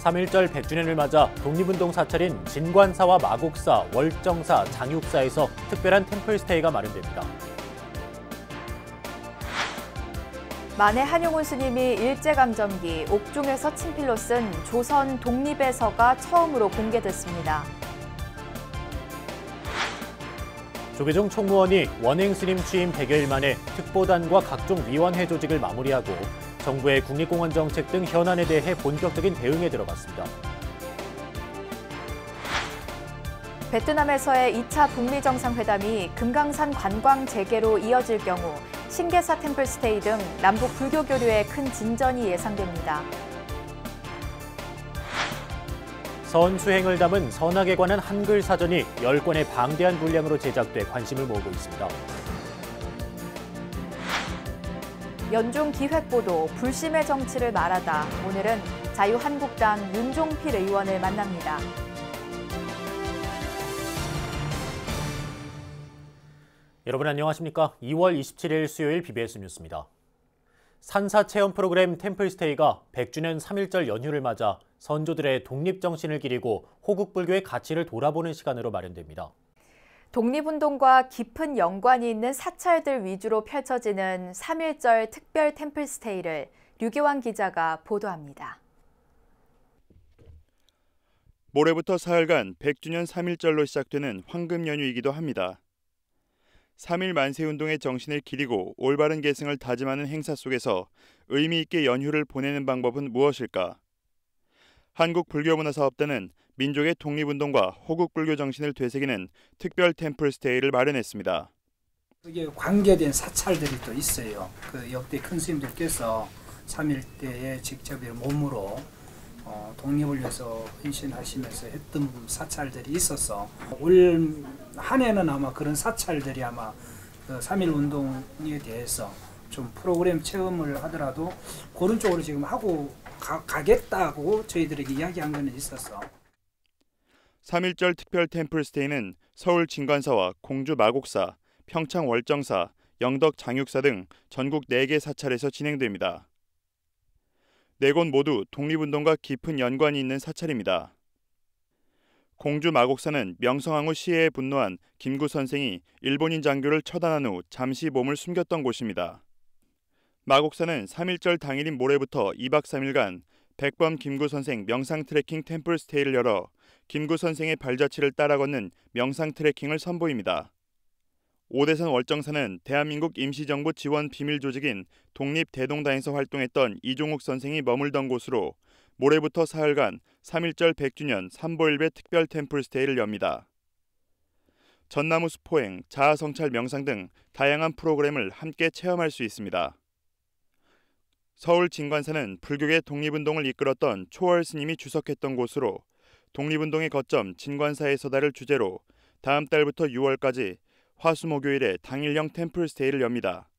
3.1절 100주년을 맞아 독립운동 사찰인 진관사와 마곡사, 월정사, 장육사에서 특별한 템플스테이가 마련됩니다. 만해 한용운 스님이 일제강점기 옥중에서 친필로 쓴 조선 독립의 서가 처음으로 공개됐습니다. 조계종 총무원이 원행 스님 취임 100여일 만에 특보단과 각종 위원회 조직을 마무리하고 정부의 국립공원 정책 등 현안에 대해 본격적인 대응에 들어갔습니다. 베트남에서의 2차 북미 정상회담이 금강산 관광 재개로 이어질 경우 신계사 템플스테이 등 남북 불교 교류에 큰 진전이 예상됩니다. 선수행을 담은 선악에 관한 한글 사전이 10권의 방대한 분량으로 제작돼 관심을 모으고 있습니다. 연중 기획보도 불심의 정치를 말하다. 오늘은 자유한국당 윤종필 의원을 만납니다. 여러분 안녕하십니까? 2월 27일 수요일 BBS 뉴스입니다. 산사 체험 프로그램 템플스테이가 100주년 3.1절 연휴를 맞아 선조들의 독립정신을 기리고 호국불교의 가치를 돌아보는 시간으로 마련됩니다. 독립운동과 깊은 연관이 있는 사찰들 위주로 펼쳐지는 3.1절 특별 템플스테이를 류기환 기자가 보도합니다. 모레부터 사흘간 100주년 3.1절로 시작되는 황금 연휴이기도 합니다. 3.1 만세운동의 정신을 기리고 올바른 계승을 다짐하는 행사 속에서 의미 있게 연휴를 보내는 방법은 무엇일까? 한국불교문화사업단은 민족의 독립운동과 호국불교 정신을 되새기는 특별 템플스테이를 마련했습니다. 이게 관계된 사찰들이 또 있어요. 그 역대 큰 스님들께서 3.1 때에 직접 몸으로 독립을 위해서 헌신하시면서 했던 사찰들이 있어서 올 한 해는 아마 그런 사찰들이 아마 그 3.1 운동에 대해서 좀 프로그램 체험을 하더라도 그런 쪽으로 지금 하고 가겠다고 저희들에게 이야기한 거는 있었어. 3.1절 특별 템플스테이는 서울 진관사와 공주 마곡사, 평창 월정사, 영덕 장육사 등 전국 4개 사찰에서 진행됩니다. 4곳 모두 독립운동과 깊은 연관이 있는 사찰입니다. 공주 마곡사는 명성황후 시해에 분노한 김구 선생이 일본인 장교를 처단한 후 잠시 몸을 숨겼던 곳입니다. 마곡사는 3.1절 당일인 모레부터 2박 3일간 백범 김구 선생 명상 트레킹 템플 스테이를 열어 김구 선생의 발자취를 따라 걷는 명상 트레킹을 선보입니다. 오대산 월정사는 대한민국 임시정부 지원 비밀 조직인 독립대동단에서 활동했던 이종욱 선생이 머물던 곳으로 모레부터 사흘간 3.1절 100주년 삼보일배 특별 템플 스테이를 엽니다. 전나무 수포행, 자아성찰 명상 등 다양한 프로그램을 함께 체험할 수 있습니다. 서울 진관사는 불교계 독립운동을 이끌었던 초월 스님이 주석했던 곳으로 독립운동의 거점 진관사의 서다를 주제로 다음 달부터 6월까지 화수목요일에 당일형 템플 스테이를 엽니다.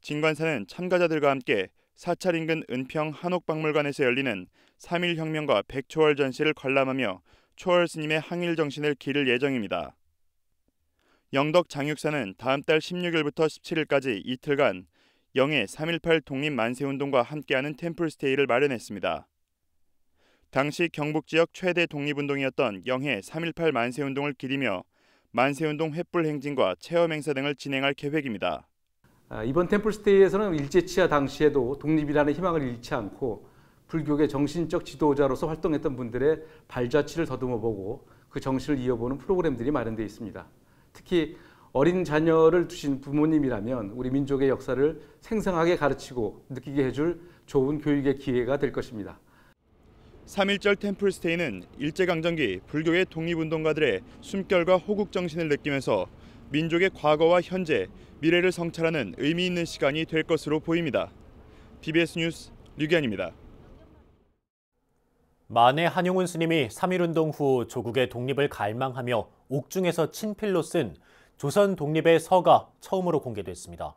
진관사는 참가자들과 함께 사찰 인근 은평 한옥박물관에서 열리는 3.1 혁명과 백초월 전시를 관람하며 초월 스님의 항일 정신을 기릴 예정입니다. 영덕 장육사는 다음 달 16일부터 17일까지 이틀간 영해 3.18 독립 만세운동과 함께하는 템플스테이를 마련했습니다. 당시 경북지역 최대 독립운동이었던 영해 3.18 만세운동을 기리며 만세운동 횃불 행진과 체험 행사 등을 진행할 계획입니다. 이번 템플스테이에서는 일제치하 당시에도 독립이라는 희망을 잃지 않고 불교계 정신적 지도자로서 활동했던 분들의 발자취를 더듬어보고 그 정신을 이어보는 프로그램들이 마련되어 있습니다. 특히 어린 자녀를 두신 부모님이라면 우리 민족의 역사를 생생하게 가르치고 느끼게 해줄 좋은 교육의 기회가 될 것입니다. 3.1절 템플스테이는 일제강점기 불교의 독립운동가들의 숨결과 호국 정신을 느끼면서 민족의 과거와 현재, 미래를 성찰하는 의미 있는 시간이 될 것으로 보입니다. BBS 뉴스 류기환입니다. 만해 한용운 스님이 3.1운동 후 조국의 독립을 갈망하며 옥중에서 친필로 쓴 조선 독립의 서가 처음으로 공개됐습니다.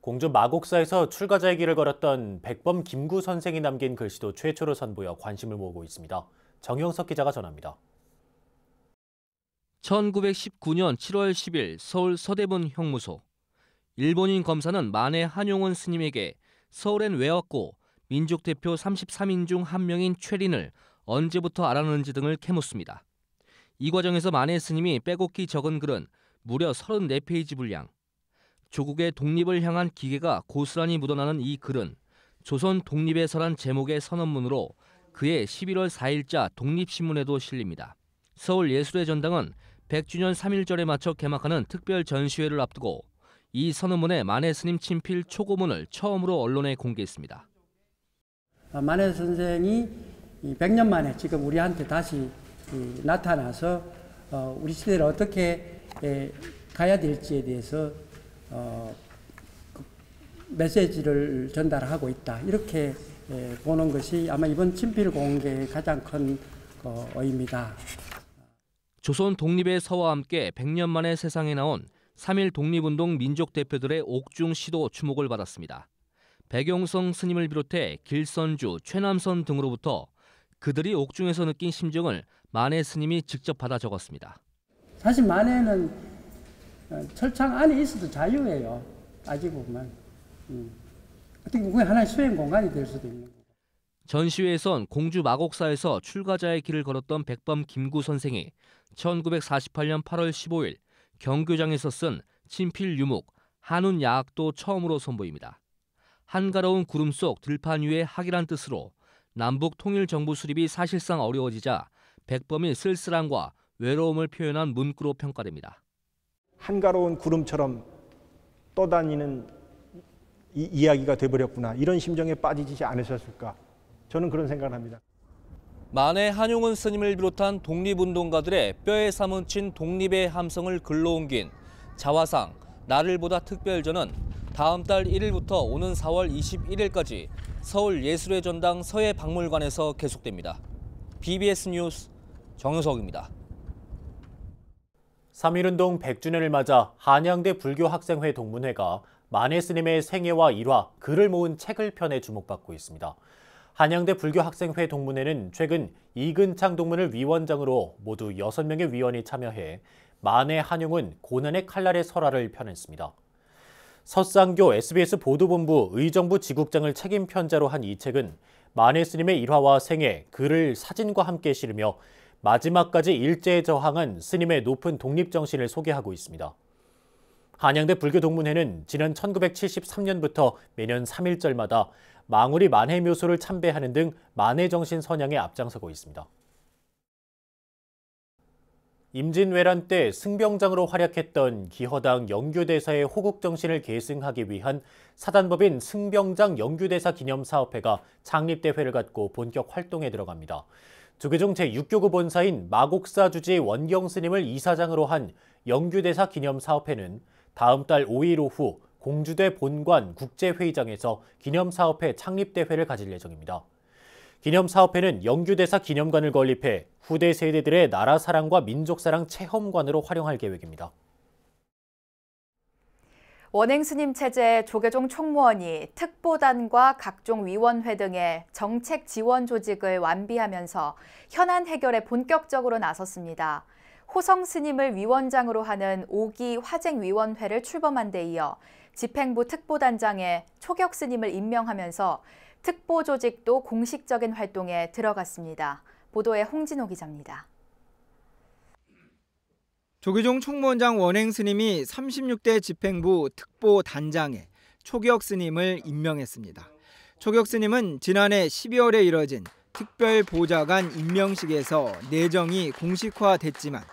공주 마곡사에서 출가자의 길을 걸었던 백범 김구 선생이 남긴 글씨도 최초로 선보여 관심을 모으고 있습니다. 정영석 기자가 전합니다. 1919년 7월 10일 서울 서대문 형무소. 일본인 검사는 만해 한용운 스님에게 서울엔 왜 왔고 민족 대표 33인 중 한 명인 최린을 언제부터 알았는지 등을 캐묻습니다. 이 과정에서 만해 스님이 빼곡히 적은 글은 무려 34페이지 분량. 조국의 독립을 향한 기계가 고스란히 묻어나는 이 글은 조선 독립의 서란 제목의 선언문으로 그해 11월 4일자 독립신문에도 실립니다. 서울예술의 전당은 100주년 3.1절에 맞춰 개막하는 특별 전시회를 앞두고 이 선언문의 만해 스님 친필 초고문을 처음으로 언론에 공개했습니다. 만해 선생이 100년 만에 지금 우리한테 다시 나타나서 우리 시대를 어떻게 가야 될지에 대해서 메시지를 전달하고 있다. 이렇게 보는 것이 아마 이번 친필 공개의 가장 큰 의미입니다. 조선 독립의 서와 함께 100년 만에 세상에 나온 3.1 독립운동 민족 대표들의 옥중 시도 주목을 받았습니다. 백용성 스님을 비롯해 길선주, 최남선 등으로부터 그들이 옥중에서 느낀 심정을 만해 스님이 직접 받아 적었습니다. 사실 만해는 철창 안에 있어도 자유예요. 따지고 보면. 어떻게 보면 그게 하나의 수행 공간이 될 수도 있는 거고. 전시회에선 공주 마곡사에서 출가자의 길을 걸었던 백범 김구 선생이 1948년 8월 15일 경교장에서 쓴 친필 유목 한운 야학도 처음으로 선보입니다. 한가로운 구름 속 들판 위의 학이란 뜻으로 남북 통일 정부 수립이 사실상 어려워지자 백범이 쓸쓸함과 외로움을 표현한 문구로 평가됩니다. 한가로운 구름처럼 떠다니는 이야기가 돼버렸구나. 이런 심정에 빠지지 않으셨을까. 저는 그런 생각을 합니다. 만해 한용운 스님을 비롯한 독립운동가들의 뼈에 사무친 독립의 함성을 글로 옮긴 자화상 나를 보다 특별전은 다음 달 1일부터 오는 4월 21일까지 서울예술의 전당 서해박물관에서 계속됩니다. BBS 뉴스 정효석입니다. 3.1운동 100주년을 맞아 한양대 불교학생회 동문회가 만해 스님의 생애와 일화, 글을 모은 책을 펴내 주목받고 있습니다. 한양대 불교학생회 동문회는 최근 이근창 동문을 위원장으로 모두 6명의 위원이 참여해 만해 한용운 고난의 칼날의 설화를 펴냈습니다. 서쌍교 SBS 보도본부 의정부 지국장을 책임 편자로 한 이 책은 만해 스님의 일화와 생애, 글을 사진과 함께 실으며 마지막까지 일제에 저항한 스님의 높은 독립정신을 소개하고 있습니다. 한양대 불교동문회는 지난 1973년부터 매년 3.1절마다 망우리 만해 묘소를 참배하는 등 만해 정신 선양에 앞장서고 있습니다. 임진왜란 때 승병장으로 활약했던 기허당 영규대사의 호국 정신을 계승하기 위한 사단법인 승병장 영규대사 기념사업회가 창립대회를 갖고 본격 활동에 들어갑니다. 조계종 제6교구 본사인 마곡사 주지 원경 스님을 이사장으로 한 영규대사 기념사업회는 다음 달 5일 오후 공주대 본관 국제회의장에서 기념사업회 창립대회를 가질 예정입니다. 기념사업회는 영규대사 기념관을 건립해 후대 세대들의 나라 사랑과 민족 사랑 체험관으로 활용할 계획입니다. 원행스님 체제 조계종 총무원이 특보단과 각종 위원회 등의 정책 지원 조직을 완비하면서 현안 해결에 본격적으로 나섰습니다. 호성 스님을 위원장으로 하는 5기 화쟁위원회를 출범한 데 이어 집행부 특보단장에 초격 스님을 임명하면서 특보 조직도 공식적인 활동에 들어갔습니다. 보도에 홍진호 기자입니다. 조계종 총무원장 원행 스님이 36대 집행부 특보단장에 초격 스님을 임명했습니다. 초격 스님은 지난해 12월에 이뤄진 특별보좌관 임명식에서 내정이 공식화됐지만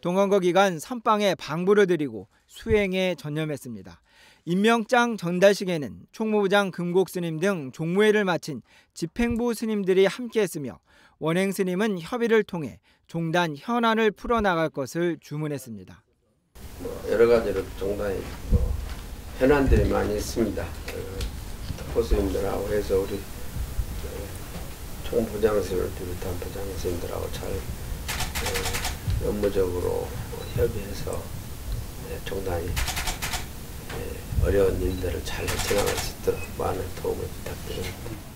동원거 기간 선방에 방부를 드리고 수행에 전념했습니다. 임명장 전달식에는 총무부장 금곡 스님 등 종무회를 마친 집행부 스님들이 함께했으며 원행 스님은 협의를 통해 종단 현안을 풀어나갈 것을 주문했습니다. 여러 가지로 종단에 현안들이 많이 있습니다. 특보 스님들하고 해서 우리 총부장 스님을 비롯한 부장 스님들하고 잘 업무적으로 협의해서 종단이 어려운 일들을 잘 헤쳐나갈 수 있도록 많은 도움을 부탁드립니다.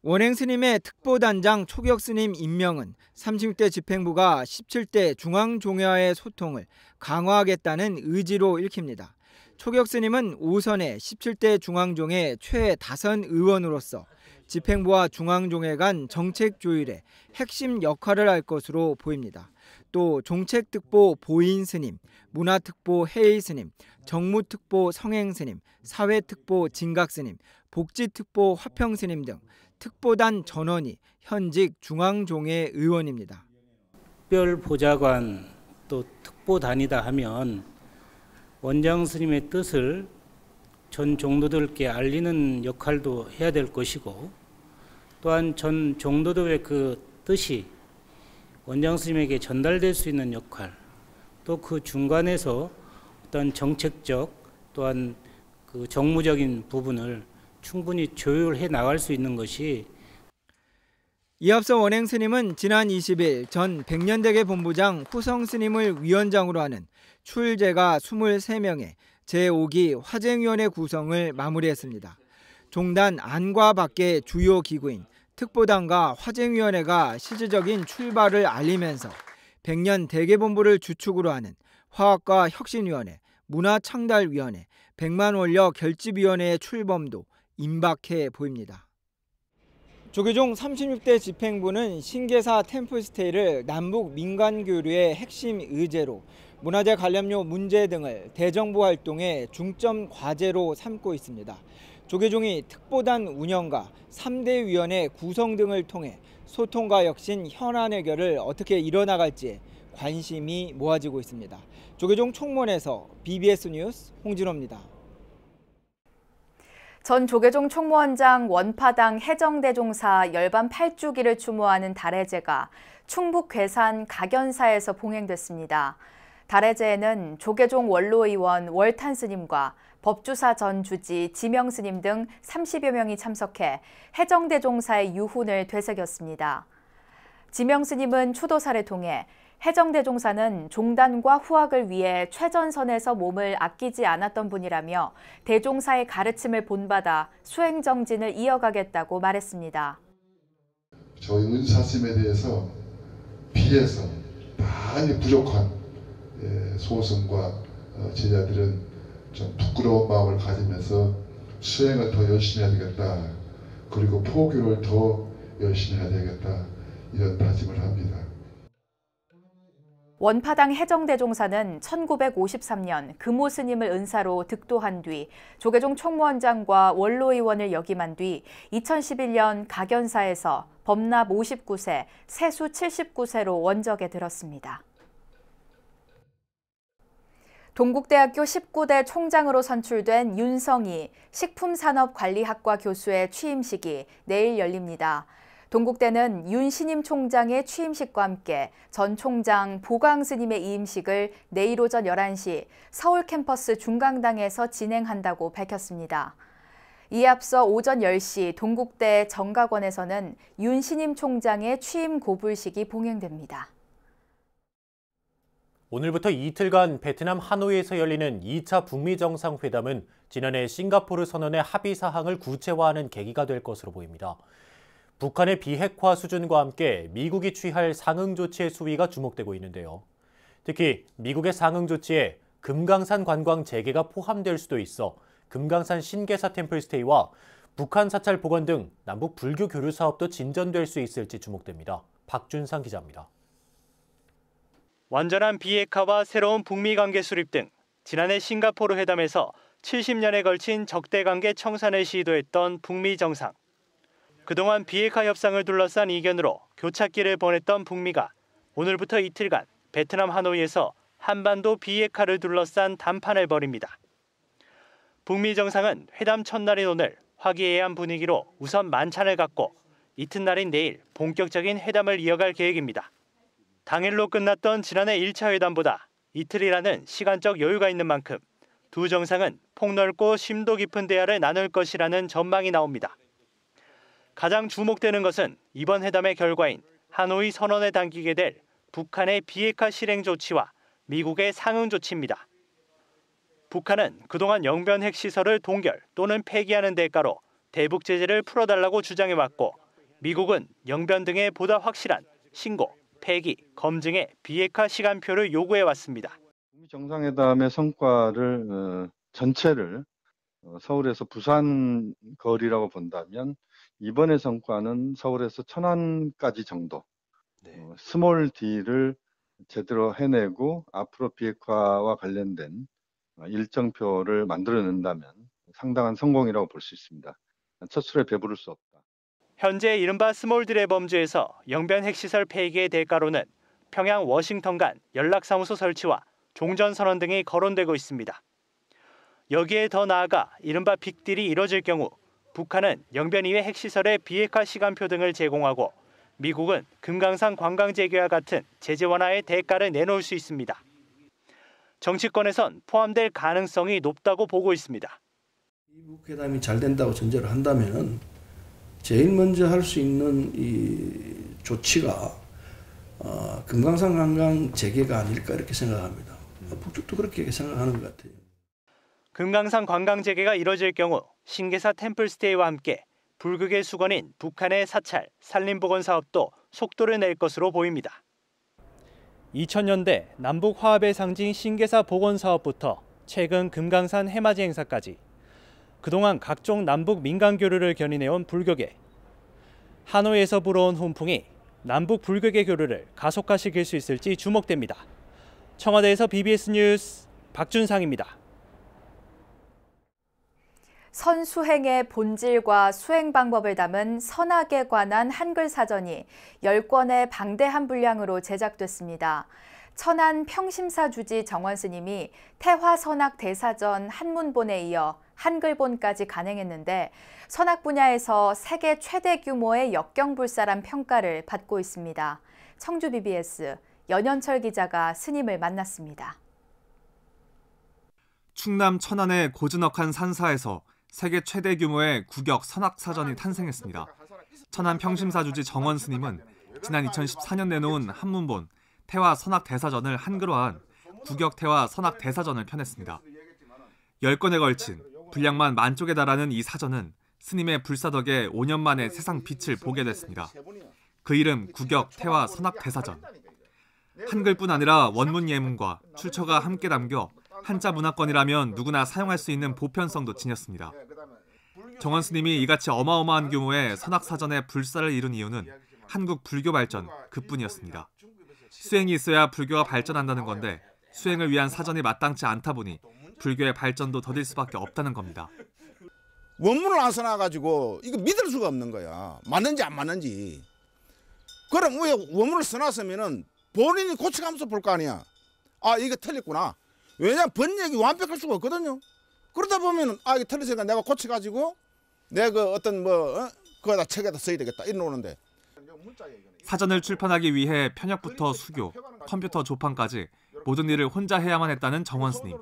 원행 스님의 특보단장 초격 스님 임명은 36대 집행부가 17대 중앙종야의 소통을 강화하겠다는 의지로 읽힙니다. 초기혁 스님은 오선의 17대 중앙종회 최다선 의원으로서 집행부와 중앙종회 간 정책 조율에 핵심 역할을 할 것으로 보입니다. 또 종책특보 보인 스님, 문화특보 해의 스님, 정무특보 성행 스님, 사회특보 진각 스님, 복지특보 화평 스님 등 특보단 전원이 현직 중앙종회 의원입니다. 특별 보좌관 또 특보단이다 하면 원장 스님의 뜻을 전 종도들께 알리는 역할도 해야 될 것이고, 또한 전 종도들의 그 뜻이 원장 스님에게 전달될 수 있는 역할, 또 그 중간에서 어떤 정책적 또한 그 정무적인 부분을 충분히 조율해 나갈 수 있는 것이. 이 앞서 원행 스님은 지난 20일 전 백년대계 본부장 후성 스님을 위원장으로 하는 출제가 23명의 제5기 화쟁위원회 구성을 마무리했습니다. 종단 안과 밖의 주요 기구인 특보단과 화쟁위원회가 실질적인 출발을 알리면서 백년대계본부를 주축으로 하는 화학과 혁신위원회, 문화창달위원회, 백만원력 결집위원회의 출범도 임박해 보입니다. 조계종 36대 집행부는 신계사 템플스테이를 남북 민간교류의 핵심 의제로 문화재 관련료 문제 등을 대정부 활동의 중점 과제로 삼고 있습니다. 조계종이 특보단 운영과 3대 위원회 구성 등을 통해 소통과 혁신, 현안 해결을 어떻게 이뤄나갈지에 관심이 모아지고 있습니다. 조계종 총무원에서 BBS 뉴스 홍진호입니다. 전 조계종 총무원장 원파당 해정대종사 열반 8주기를 추모하는 달해제가 충북 괴산 각연사에서 봉행됐습니다. 달해제에는 조계종 원로의원 월탄 스님과 법주사 전 주지 지명 스님 등 30여 명이 참석해 해정대종사의 유훈을 되새겼습니다. 지명 스님은 추도사를 통해 해정대종사는 종단과 후학을 위해 최전선에서 몸을 아끼지 않았던 분이라며 대종사의 가르침을 본받아 수행정진을 이어가겠다고 말했습니다. 저희 은사스님에 대해서 비해서 많이 부족한 소승과 제자들은 좀 부끄러운 마음을 가지면서 수행을 더 열심히 해야 되겠다. 그리고 포교를 더 열심히 해야 되겠다. 이런 다짐을 합니다. 원파당 해정대종사는 1953년 금오 스님을 은사로 득도한 뒤 조계종 총무원장과 원로의원을 역임한 뒤 2011년 각연사에서 법납 59세, 세수 79세로 원적에 들었습니다. 동국대학교 19대 총장으로 선출된 윤성희 식품산업관리학과 교수의 취임식이 내일 열립니다. 동국대는 윤 신임 총장의 취임식과 함께 전 총장 보광 스님의 이임식을 내일 오전 11시 서울 캠퍼스 중강당에서 진행한다고 밝혔습니다. 이에 앞서 오전 10시 동국대 정각원에서는 윤 신임 총장의 취임 고불식이 봉행됩니다. 오늘부터 이틀간 베트남 하노이에서 열리는 2차 북미 정상회담은 지난해 싱가포르 선언의 합의 사항을 구체화하는 계기가 될 것으로 보입니다. 북한의 비핵화 수준과 함께 미국이 취할 상응 조치의 수위가 주목되고 있는데요. 특히 미국의 상응 조치에 금강산 관광 재개가 포함될 수도 있어 금강산 신계사 템플스테이와 북한 사찰 복원 등 남북 불교 교류 사업도 진전될 수 있을지 주목됩니다. 박준상 기자입니다. 완전한 비핵화와 새로운 북미 관계 수립 등 지난해 싱가포르 회담에서 70년에 걸친 적대관계 청산을 시도했던 북미 정상. 그동안 비핵화 협상을 둘러싼 이견으로 교착기를 보냈던 북미가 오늘부터 이틀간 베트남 하노이에서 한반도 비핵화를 둘러싼 담판을 벌입니다. 북미 정상은 회담 첫날인 오늘 화기애애한 분위기로 우선 만찬을 갖고 이튿날인 내일 본격적인 회담을 이어갈 계획입니다. 당일로 끝났던 지난해 1차 회담보다 이틀이라는 시간적 여유가 있는 만큼 두 정상은 폭넓고 심도 깊은 대화를 나눌 것이라는 전망이 나옵니다. 가장 주목되는 것은 이번 회담의 결과인 하노이 선언에 담기게 될 북한의 비핵화 실행 조치와 미국의 상응 조치입니다. 북한은 그동안 영변 핵시설을 동결 또는 폐기하는 대가로 대북 제재를 풀어달라고 주장해왔고 미국은 영변 등의 보다 확실한 신고, 폐기, 검증의 비핵화 시간표를 요구해왔습니다. 정상회담의 성과를 전체를 서울에서 부산 거리라고 본다면 이번의 성과는 서울에서 천안까지 정도 스몰 D를 제대로 해내고 앞으로 비핵화와 관련된 일정표를 만들어낸다면 상당한 성공이라고 볼 수 있습니다. 첫 술에 배부를 수 없다. 현재 이른바 스몰 D의 범주에서 영변 핵시설 폐기의 대가로는 평양 워싱턴 간 연락사무소 설치와 종전선언 등이 거론되고 있습니다. 여기에 더 나아가 이른바 빅딜이 이뤄질 경우 북한은 영변 이외 핵시설의 비핵화 시간표 등을 제공하고 미국은 금강산 관광 재개와 같은 제재 완화의 대가를 내놓을 수 있습니다. 정치권에선 포함될 가능성이 높다고 보고 있습니다. 이북 회담이 잘 된다고 전제를 한다면 제일 먼저 할 수 있는 이 조치가 금강산 관광 재개가 아닐까 이렇게 생각합니다. 북쪽도 그렇게 생각하는 것 같아요. 금강산 관광 재개가 이뤄질 경우 신계사 템플스테이와 함께 불극의 수건인 북한의 사찰, 산림복원 사업도 속도를 낼 것으로 보입니다. 2000년대 남북 화합의 상징 신계사 복원 사업부터 최근 금강산 해맞이 행사까지 그동안 각종 남북 민간 교류를 견인해온 불교계. 하노이에서 불어온 훈풍이 남북 불교계 교류를 가속화시킬 수 있을지 주목됩니다. 청와대에서 BBS 뉴스 박준상입니다. 선수행의 본질과 수행 방법을 담은 선악에 관한 한글 사전이 10권의 방대한 분량으로 제작됐습니다. 천안 평심사 주지 정원 스님이 태화선악 대사전 한문본에 이어 한글본까지 간행했는데 선악 분야에서 세계 최대 규모의 역경불사란 평가를 받고 있습니다. 청주 BBS 연현철 기자가 스님을 만났습니다. 충남 천안의 고즈넉한 산사에서 세계 최대 규모의 국역 선악사전이 탄생했습니다. 천안 평심사 주지 정원 스님은 지난 2014년 내놓은 한문본 태화 선악 대사전을 한글화한 국역 태화 선악 대사전을 펴냈습니다. 10권에 걸친 분량만 10,000쪽에 달하는 이 사전은 스님의 불사 덕에 5년 만에 세상 빛을 보게 됐습니다. 그 이름 국역 태화 선악 대사전. 한글뿐 아니라 원문 예문과 출처가 함께 담겨 한자 문화권이라면 누구나 사용할 수 있는 보편성도 지녔습니다. 정원 스님이 이같이 어마어마한 규모의 선악사전의 불사를 이룬 이유는 한국 불교 발전 그뿐이었습니다. 수행이 있어야 불교가 발전한다는 건데 수행을 위한 사전이 마땅치 않다 보니 불교의 발전도 더딜 수밖에 없다는 겁니다. 원문을 안 써놔가지고 이거 믿을 수가 없는 거야. 맞는지 안 맞는지. 그럼 왜 원문을 써놨으면은 본인이 고쳐가면서 볼 거 아니야. 아 이거 틀렸구나. 왜냐면 번역이 완벽할 수가 없거든요. 그러다 보면은 아 이게 틀렸으니까 내가 고쳐가지고 내가 그 어떤 그거다 책에다 써야 되겠다 이러는데. 사전을 출판하기 위해 편역부터 수교, 컴퓨터 조판까지 모든 일을 혼자 해야만 했다는 정원 스님.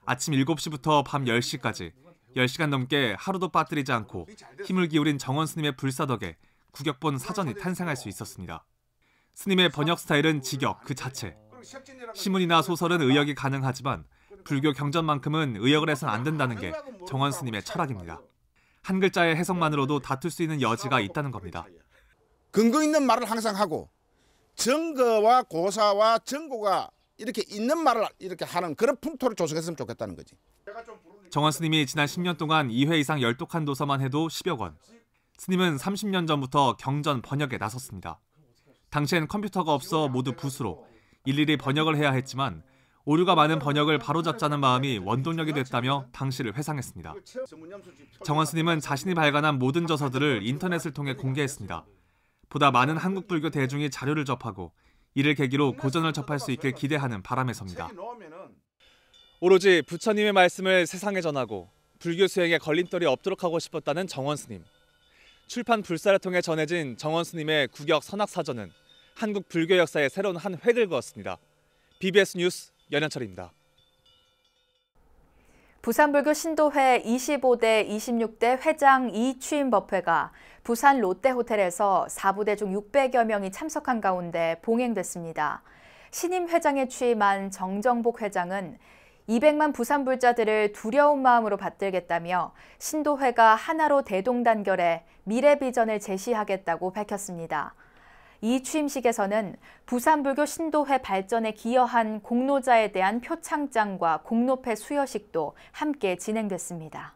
아침 7시부터 밤 10시까지 10시간 넘게 하루도 빠뜨리지 않고 힘을 기울인 정원 스님의 불사 덕에 국역본 사전이 탄생할 수 있었습니다. 스님의 번역 스타일은 직역 그 자체. 시문이나 소설은 의역이 가능하지만 불교 경전만큼은 의역을 해서는 안 된다는 게 정원 스님의 철학입니다. 한 글자의 해석만으로도 다툴 수 있는 여지가 있다는 겁니다. 근거 있는 말을 항상 하고 증거와 고사와 증거가 이렇게 있는 말을 이렇게 하는 그런 풍토를 조성했으면 좋겠다는 거지. 정원 스님이 지난 10년 동안 2회 이상 열독한 도서만 해도 10여 권. 스님은 30년 전부터 경전 번역에 나섰습니다. 당시엔 컴퓨터가 없어 모두 붓으로 일일이 번역을 해야 했지만 오류가 많은 번역을 바로잡자는 마음이 원동력이 됐다며 당시를 회상했습니다. 정원 스님은 자신이 발간한 모든 저서들을 인터넷을 통해 공개했습니다. 보다 많은 한국 불교 대중이 자료를 접하고 이를 계기로 고전을 접할 수 있길 기대하는 바람에서입니다. 오로지 부처님의 말씀을 세상에 전하고 불교 수행에 걸림돌이 없도록 하고 싶었다는 정원 스님. 출판 불사를 통해 전해진 정원 스님의 국역 선악사전은 한국 불교 역사에 새로운 한 획을 그었습니다. BBS 뉴스 연현철입니다. 부산불교 신도회 25대 26대 회장 이취임 법회가 부산 롯데호텔에서 4부대 중 600여 명이 참석한 가운데 봉행됐습니다. 신임 회장에 취임한 정정복 회장은 200만 부산불자들을 두려운 마음으로 받들겠다며 신도회가 하나로 대동단결해 미래 비전을 제시하겠다고 밝혔습니다. 이 취임식에서는 부산불교 신도회 발전에 기여한 공로자에 대한 표창장과 공로패 수여식도 함께 진행됐습니다.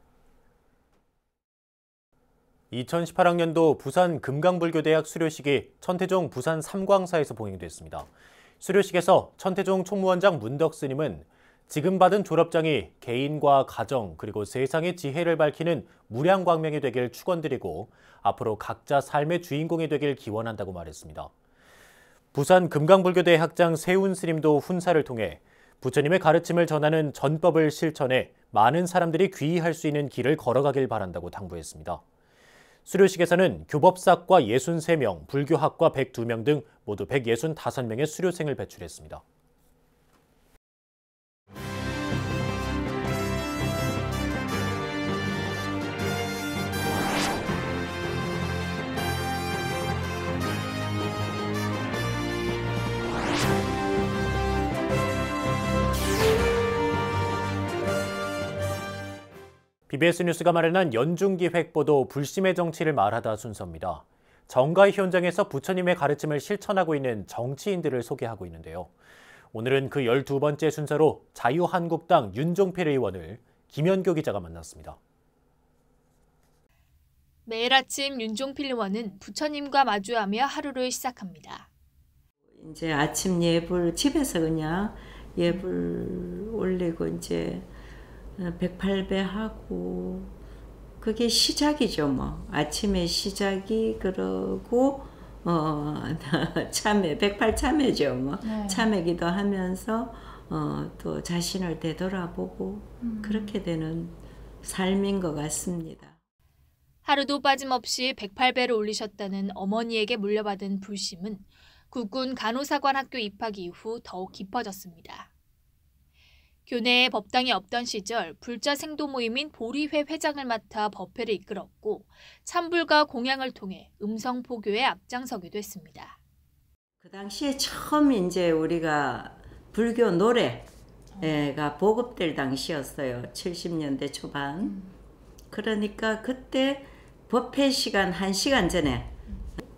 2018학년도 부산 금강불교대학 수료식이 천태종 부산 삼광사에서 봉행됐습니다. 수료식에서 천태종 총무원장 문덕 스님은 지금 받은 졸업장이 개인과 가정 그리고 세상의 지혜를 밝히는 무량광명이 되길 축원드리고 앞으로 각자 삶의 주인공이 되길 기원한다고 말했습니다. 부산 금강불교대 학장 세운 스님도 훈사를 통해 부처님의 가르침을 전하는 전법을 실천해 많은 사람들이 귀의할 수 있는 길을 걸어가길 바란다고 당부했습니다. 수료식에서는 교법사과 63명, 불교학과 102명 등 모두 165명의 수료생을 배출했습니다. BBS 뉴스가 마련한 연중기획보도 불심의 정치를 말하다 순서입니다. 정가의 현장에서 부처님의 가르침을 실천하고 있는 정치인들을 소개하고 있는데요. 오늘은 그 12번째 순서로 자유한국당 윤종필 의원을 김연교 기자가 만났습니다. 매일 아침 윤종필 의원은 부처님과 마주하며 하루를 시작합니다. 이제 아침 예불 집에서 그냥 예불 올리고 이제 108배 하고 그게 시작이죠 뭐. 아침에 시작이 그러고 참회 108참회죠 뭐. 네. 참회기도 하면서 또 자신을 되돌아보고 그렇게 되는 삶인 것 같습니다. 하루도 빠짐없이 108배를 올리셨다는 어머니에게 물려받은 불심은 국군 간호사관 학교 입학 이후 더욱 깊어졌습니다. 교내에 법당이 없던 시절 불자 생도 모임인 보리회 회장을 맡아 법회를 이끌었고 찬불과 공양을 통해 음성 포교에 앞장서기도 했습니다. 그 당시에 처음 이제 우리가 불교 노래가 보급될 당시였어요. 70년대 초반. 그러니까 그때 법회 시간 1시간 전에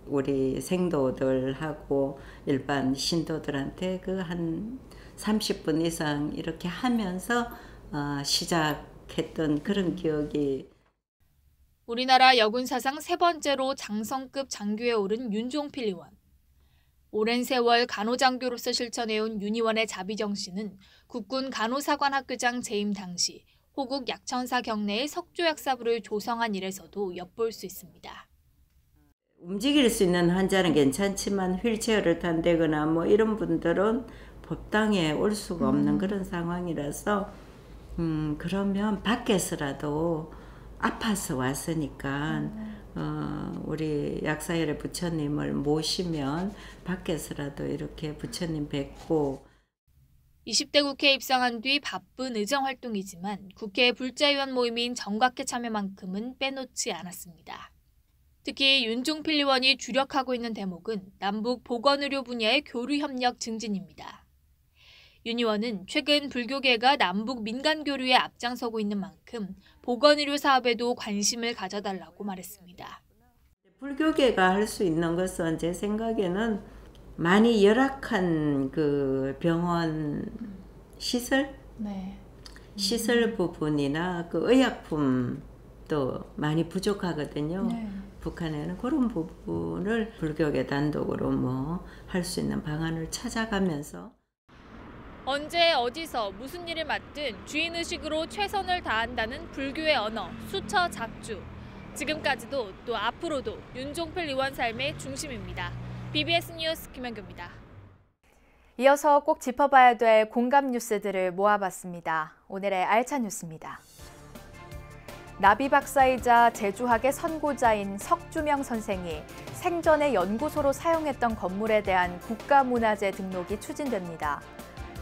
우리 생도들하고 일반 신도들한테 그 한 30분 이상 이렇게 하면서 시작했던 그런 기억이. 우리나라 여군 사상 3번째로 장성급 장교에 오른 윤종필 의원. 오랜 세월 간호장교로서 실천해온 윤 의원의 자비정신은 국군 간호사관 학교장 재임 당시 호국 약천사 경내의 석조약사부를 조성한 일에서도 엿볼 수 있습니다. 움직일 수 있는 환자는 괜찮지만 휠체어를 탄다거나 뭐 이런 분들은 법당에 올 수가 없는 그런 상황이라서 그러면 밖에서라도 아파서 왔으니까 우리 약사열의 부처님을 모시면 밖에서라도 이렇게 부처님 뵙고. 20대 국회에 입성한 뒤 바쁜 의정활동이지만 국회 불자의원 모임인 정각회 참여만큼은 빼놓지 않았습니다. 특히 윤종필 의원이 주력하고 있는 대목은 남북 보건의료 분야의 교류협력 증진입니다. 윤 의원은 최근 불교계가 남북 민간교류에 앞장서고 있는 만큼 보건의료 사업에도 관심을 가져달라고 말했습니다. 불교계가 할 수 있는 것은 제 생각에는 많이 열악한 그 병원 시설, 시설 부분이나 그 의약품도 많이 부족하거든요. 북한에는 그런 부분을 불교계 단독으로 뭐 할 수 있는 방안을 찾아가면서. 언제 어디서 무슨 일을 맡든 주인의식으로 최선을 다한다는 불교의 언어, 수처 작주. 지금까지도 또 앞으로도 윤종필 의원 삶의 중심입니다. BBS 뉴스 김연교입니다. 이어서 꼭 짚어봐야 될 공감 뉴스들을 모아봤습니다. 오늘의 알찬 뉴스입니다. 나비 박사이자 제주학의 선고자인 석주명 선생이 생전에 연구소로 사용했던 건물에 대한 국가문화재 등록이 추진됩니다.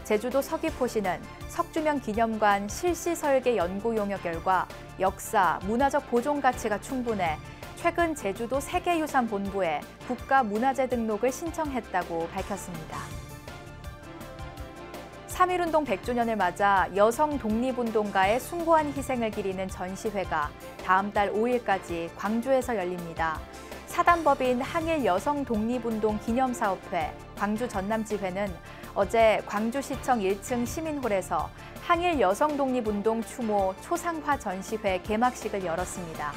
제주도 서귀포시는 석주명 기념관 실시 설계 연구 용역 결과 역사, 문화적 보존 가치가 충분해 최근 제주도 세계유산본부에 국가문화재 등록을 신청했다고 밝혔습니다. 3.1운동 100주년을 맞아 여성 독립운동가의 숭고한 희생을 기리는 전시회가 다음 달 5일까지 광주에서 열립니다. 사단법인 항일 여성 독립운동 기념사업회 광주 전남지회는 어제 광주시청 1층 시민홀에서 항일 여성 독립운동 추모 초상화 전시회 개막식을 열었습니다.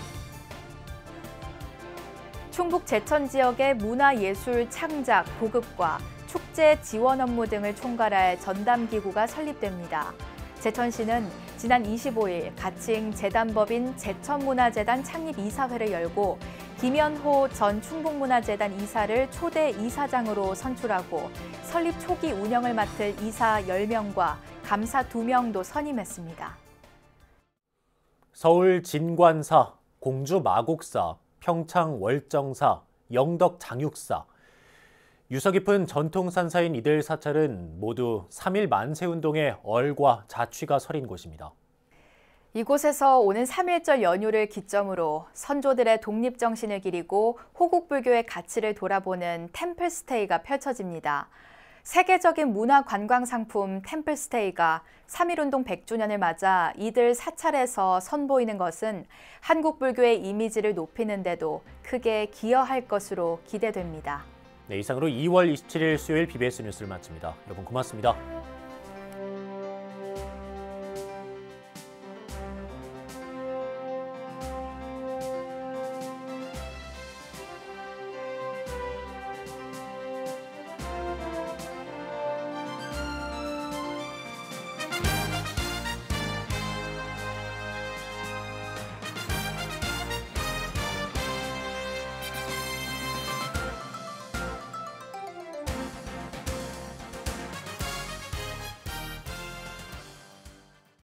충북 제천 지역의 문화예술 창작, 보급과 축제 지원 업무 등을 총괄할 전담기구가 설립됩니다. 제천시는 지난 25일 가칭 재단법인 제천문화재단 창립 이사회를 열고 김연호 전 충북문화재단 이사를 초대 이사장으로 선출하고 설립 초기 운영을 맡을 이사 10명과 감사 2명도 선임했습니다. 서울 진관사, 공주 마곡사, 평창 월정사, 영덕 장육사. 유서 깊은 전통산사인 이들 사찰은 모두 3.1 만세운동의 얼과 자취가 서린 곳입니다. 이곳에서 오는 3.1절 연휴를 기점으로 선조들의 독립정신을 기리고 호국불교의 가치를 돌아보는 템플스테이가 펼쳐집니다. 세계적인 문화관광상품 템플스테이가 3.1운동 100주년을 맞아 이들 사찰에서 선보이는 것은 한국 불교의 이미지를 높이는 데도 크게 기여할 것으로 기대됩니다. 네, 이상으로 2월 27일 수요일 BBS 뉴스를 마칩니다. 여러분 고맙습니다.